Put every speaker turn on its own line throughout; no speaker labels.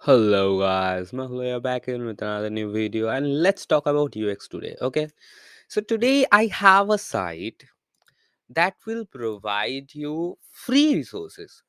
Hello guys, Mehul here back in with another new video and let's talk about UX today. Okay, so today I have a site that will provide you free resources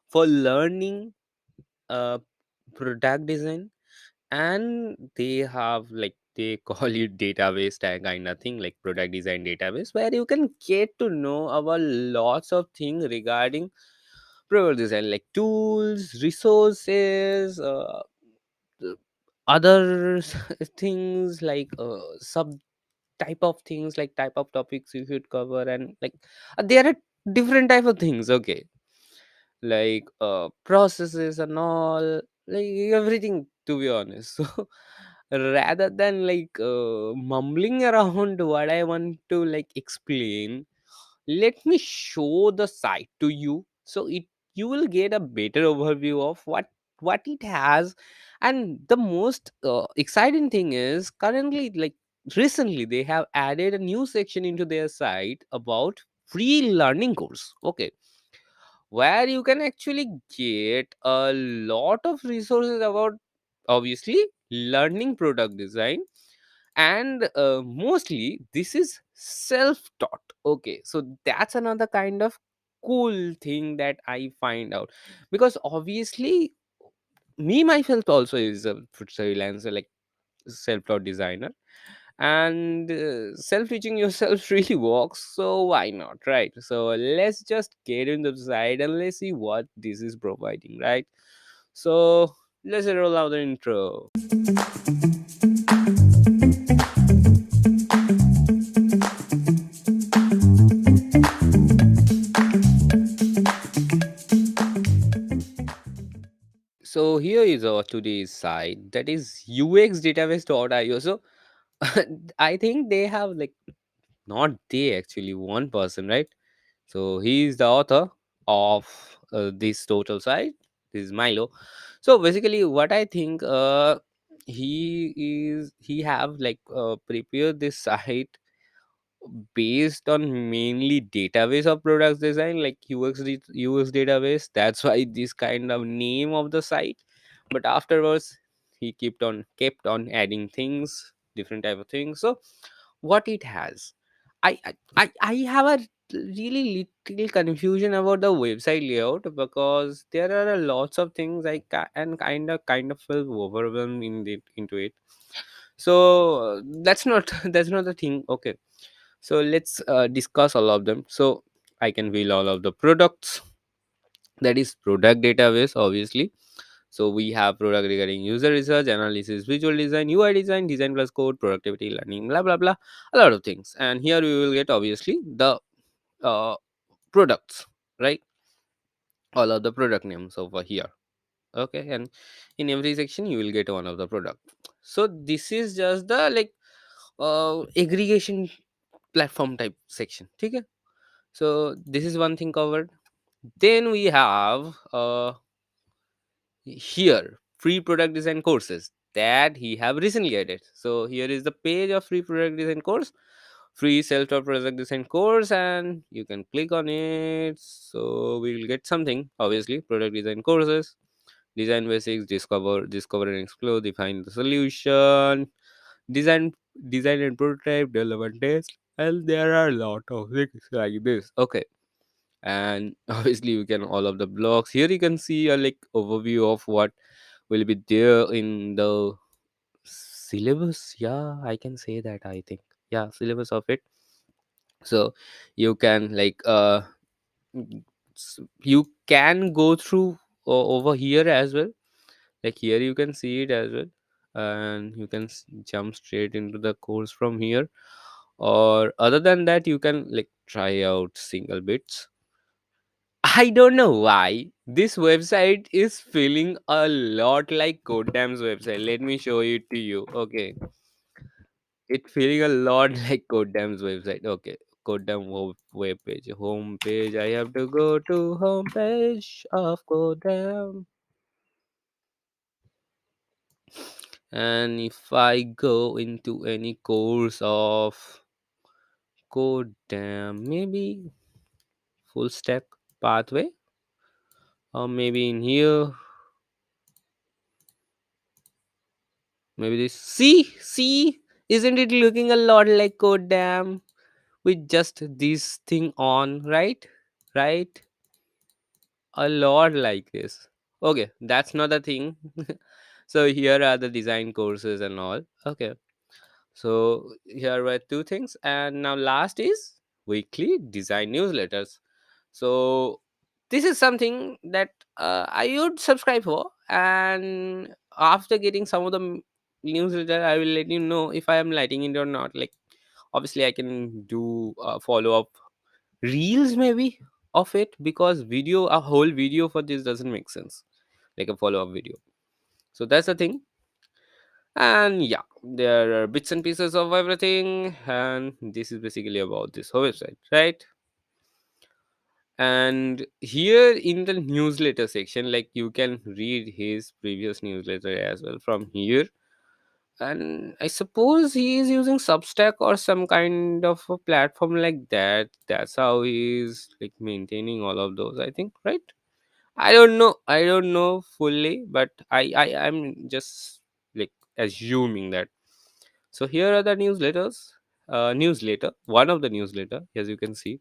for learning product design, and they have like they call it database tag kind of thing, like product design database, where you can get to know about lots of things regarding product design, like tools, resources, uh, other things like sub type of things, like type of topics you should cover, and like there are different type of things. Okay, like processes and all, like everything, to be honest. So rather than like mumbling around what I want to like explain, let me show the site to you, so it you will get a better overview of what it has. And the most exciting thing is currently, like recently, they have added a new section into their site about free learning course. Okay, where you can actually get a lot of resources about, obviously, learning product design. And mostly this is self taught. Okay, so that's another kind of cool thing that I find out, because obviously me myself also is a freelancer, like self taught designer, and self teaching yourself really works, so why not, right? So let's just get into the site and let's see what this is providing, right? So let's roll out the intro. So here is our today's site, that is uxdatabase.io. So I think they have like, not they actually, one person, right? So he is the author of this total site. This is Milo. So basically what I think, he have like prepared this site based on mainly database of products design, like UX database. That's why this kind of name of the site. But afterwards he kept on adding things, different type of things. So what it has, I have a really little confusion about the website layout, because there are a lots of things and kind of feel overwhelmed into it. So that's not that's not the thing. Okay, so let's discuss all of them. So I can wheel all of the products, that is product database, obviously. So we have product regarding user research, analysis, visual design, UI design, design plus code, productivity, learning, blah blah blah, a lot of things. And here we will get obviously the uh, products, right? All of the product names over here. Okay, and in every section you will get one of the product. So this is just the like aggregation platform type section. Okay, so this is one thing covered. Then we have here free product design courses that he have recently added. So here is the page of free product design course, free self-taught product design course, and you can click on it. So we will get something, obviously, product design courses, design basics, discover and explore, define the solution, design design and prototype, development test, and there are a lot of things like this. Okay, and obviously you can all of the blocks here, you can see a like overview of what will be there in the syllabus. Yeah, I can say that, I think. Yeah, syllabus of it. So you can like you can go through over here as well. Like here you can see it as well, and you can jump straight into the course from here, or other than that you can like try out single bits. I don't know why this website is feeling a lot like Codedam's website. Let me show it to you. Okay, it's feeling a lot like Codedam's website. Okay, Codedam web page, home page. I have to go to home page of Codedam, and if I go into any course of Codedam, maybe full stack pathway, or maybe in here. Maybe this. See, isn't it looking a lot like Code Dam with just this thing on, right? Right? A lot like this. Okay, that's not the thing. So here are the design courses and all. Okay, so here were two things, and now last is weekly design newsletters. So this is something that I would subscribe for, and after getting some of the newsletter, I will let you know if I am liking it or not. Like, obviously, I can do follow up reels maybe of it, because video, a whole video for this doesn't make sense, like a follow up video. So that's the thing. And yeah, there are bits and pieces of everything, and this is basically about this whole website, right? And here in the newsletter section, like, you can read his previous newsletter as well from here. And I suppose he is using Substack or some kind of a platform like that. That's how he is like maintaining all of those, I think, right? I don't know fully, but I'm just like assuming that. So here are the newsletters. Newsletter, one of the newsletter, as you can see,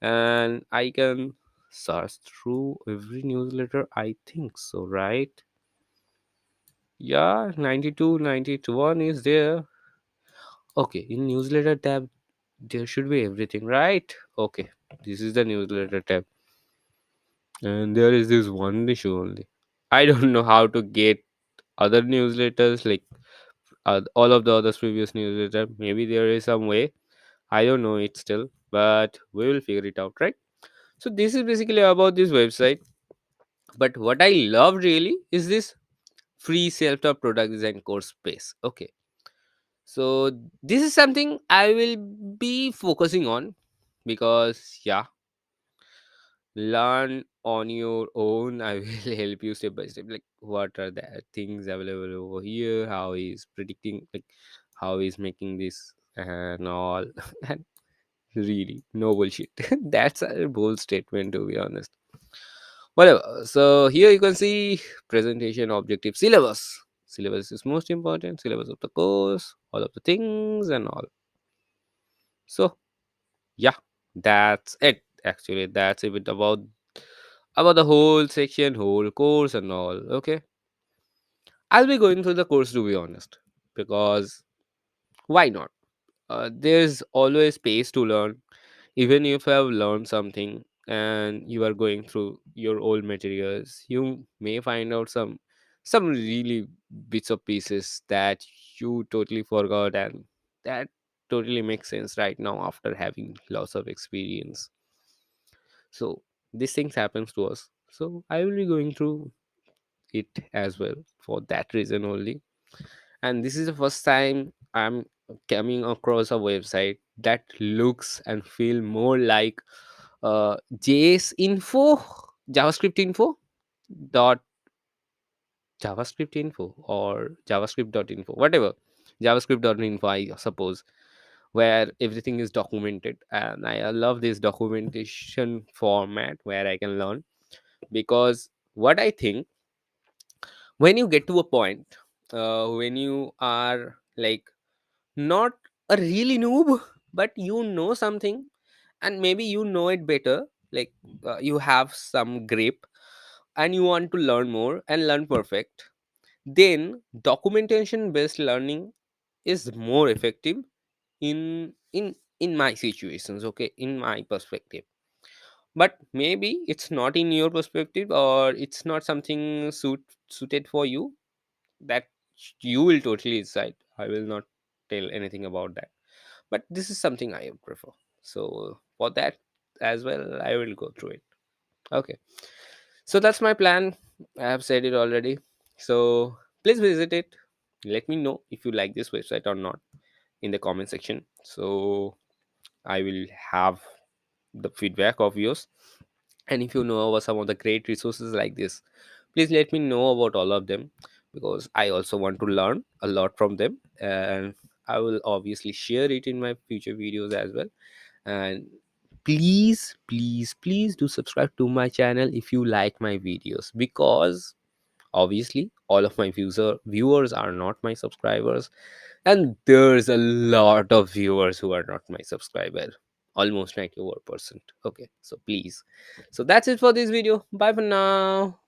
and I can search through every newsletter. I think so, right? Yeah, 92, 91 is there. Okay, in newsletter tab, there should be everything, right? Okay, this is the newsletter tab, and there is this one issue only. I don't know how to get other newsletters, like all of the others previous newsletter. Maybe there is some way. I don't know it still, but we will figure it out, right? So this is basically about this website. But what I love really is this free self-taught product design course space. Okay, so this is something I will be focusing on, because yeah, learn on your own. I will help you step by step, like what are the things available over here, how he's predicting, like how he's making this and all. And really, no bullshit. That's a bold statement, to be honest. Whatever. So here you can see presentation, objective, syllabus. Syllabus is most important. Syllabus of the course, all of the things and all. So yeah, that's it. Actually, that's a bit about the whole section, whole course and all. Okay, I'll be going through the course, to be honest, because why not? There's always space to learn. Even if you have learned something and you are going through your old materials, you may find out some really bits of pieces that you totally forgot, and that totally makes sense right now after having lots of experience. So these things happens to us, so I will be going through it as well for that reason only. And this is the first time I'm coming across a website that looks and feel more like JS info, JavaScript info dot JavaScript info or JavaScript dot info, whatever. JavaScript dot info, I suppose, where everything is documented. And I love this documentation format where I can learn, because what I think, when you get to a point when you are like not a really noob, but you know something, and maybe you know it better, like you have some grip, and you want to learn more and learn perfect, then documentation based learning is more effective in my situations, okay, in my perspective. But maybe it's not in your perspective, or it's not something suited for you. That you will totally decide. I will not tell anything about that, but this is something I would prefer. So for that as well, I will go through it. Okay, so that's my plan. I have said it already. So please visit it. Let me know if you like this website or not in the comment section, so I will have the feedback of yours. And if you know about some of the great resources like this, please let me know about all of them, because I also want to learn a lot from them, and I will obviously share it in my future videos as well. And please do subscribe to my channel if you like my videos, because obviously all of my viewers are not my subscribers, and there's a lot of viewers who are not my subscriber, almost 94%. Okay, so please, so that's it for this video. Bye for now.